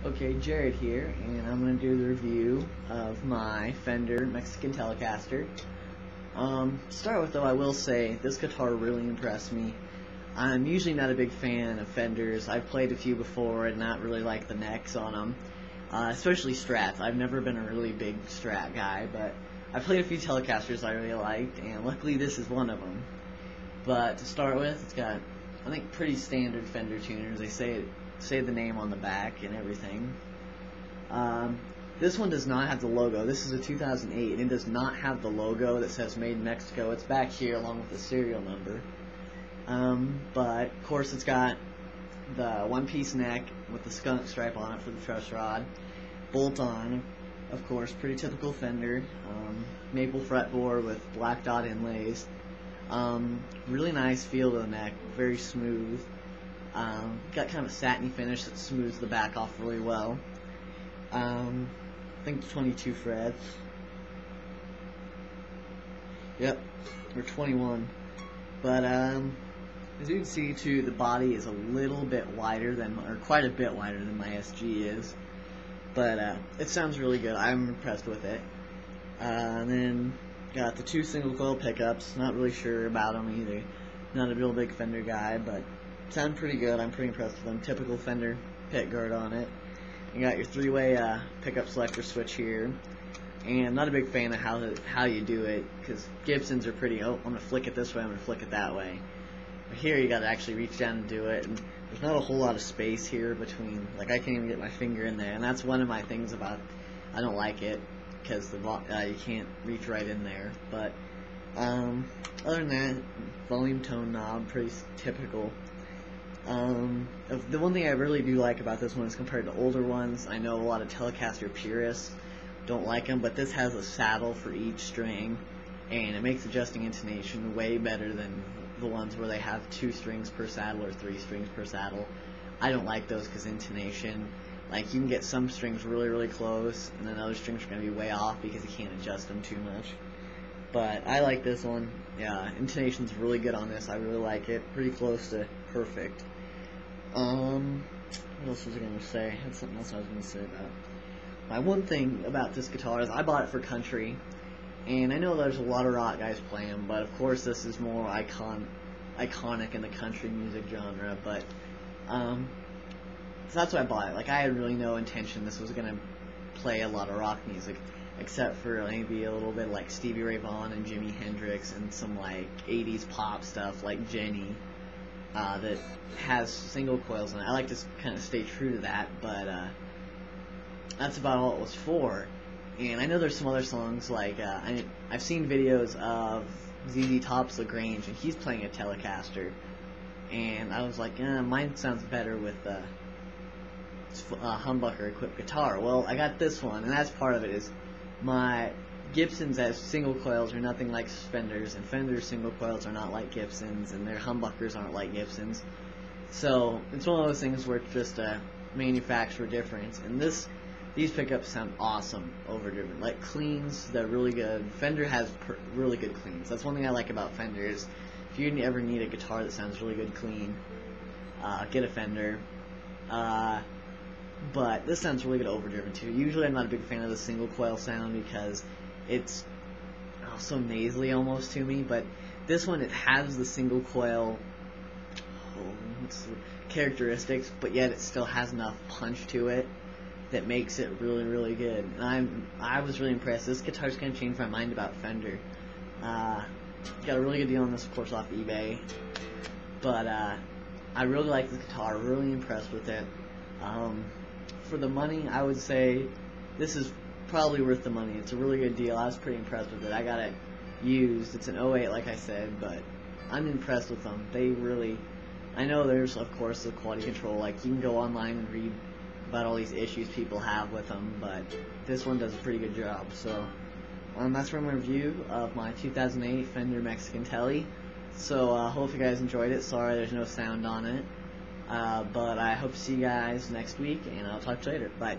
Okay, Jared here, and I'm going to do the review of my Fender Mexican Telecaster. To start with, though, I will say this guitar really impressed me. I'm usually not a big fan of Fenders. I've played a few before and not really like the necks on them, especially Strats. I've never been a really big Strat guy, but I've played a few Telecasters I really liked, and luckily this is one of them. But to start with, it's got, I think, pretty standard Fender tuners. They say the name on the back and everything. This one does not have the logo. This is a 2008 and it does not have the logo that says Made in Mexico. It's back here along with the serial number. But of course it's got the one-piece neck with the skunk stripe on it for the truss rod. Bolt on, of course, pretty typical Fender. Maple fretboard with black dot inlays. Really nice feel to the neck, very smooth. Got kind of a satiny finish that smooths the back off really well. I think 22 frets. Yep, or 21. But as you can see too, the body is a little bit wider than, or quite a bit wider than my SG is. But it sounds really good. I'm impressed with it. And then got the two single coil pickups. Not really sure about them either. Not a real big Fender guy, but sound pretty good. I'm pretty impressed with them. Typical Fender pick guard on it. You got your three-way pickup selector switch here. And I'm not a big fan of how you do it, because Gibsons are pretty, oh, I'm going to flick it this way, I'm going to flick it that way. But here you got to actually reach down and do it, and there's not a whole lot of space here between, like I can't even get my finger in there, and that's one of my things about, I don't like it, because you can't reach right in there. But other than that, volume tone knob, pretty typical. The one thing I really do like about this one is compared to older ones, I know a lot of Telecaster purists don't like them, but this has a saddle for each string, and it makes adjusting intonation way better than the ones where they have 2 strings per saddle or 3 strings per saddle. I don't like those because intonation, like you can get some strings really, really close, and then other strings are going to be way off because you can't adjust them too much. But I like this one. Yeah, intonation's really good on this. I really like it. Pretty close to perfect. What else was I going to say? I had something else I was going to say about. My one thing about this guitar is I bought it for country, and I know there's a lot of rock guys playing, but of course this is more iconic in the country music genre. But so that's why I bought it. Like I had really no intention this was going to play a lot of rock music, except for maybe a little bit like Stevie Ray Vaughan and Jimi Hendrix and some like 80s pop stuff like Jenny. That has single coils in it. I like to kind of stay true to that, but that's about all it was for. And I know there's some other songs like I've seen videos of ZZ Top's LaGrange, and he's playing a Telecaster, and I was like, mine sounds better with humbucker equipped guitar. Well, I got this one, and that's part of it. Is my Gibsons as single coils are nothing like Fenders, and Fender's single coils are not like Gibsons, and their humbuckers aren't like Gibsons. So it's one of those things where it's just a manufacturer difference. And these pickups sound awesome overdriven. Like cleans, they're really good. Fender has really good cleans. That's one thing I like about Fender is if you ever need a guitar that sounds really good clean, get a Fender. But this sounds really good overdriven too. Usually I'm not a big fan of the single coil sound because it's so nasally almost to me, but this one, it has the single coil characteristics, but yet it still has enough punch to it that makes it really, really good. And I was really impressed. This guitar's going to change my mind about Fender. Got a really good deal on this, of course, off eBay, but I really like this guitar, really impressed with it. For the money, I would say this is probably worth the money. It's a really good deal. I was pretty impressed with it. I got it used. It's an 08, like I said, but I'm impressed with them. They really, I know there's, of course, the quality control. Like, you can go online and read about all these issues people have with them, but this one does a pretty good job. So, that's my review of my 2008 Fender Mexican Tele. So, hope you guys enjoyed it. Sorry there's no sound on it. But I hope to see you guys next week, and I'll talk to you later. Bye.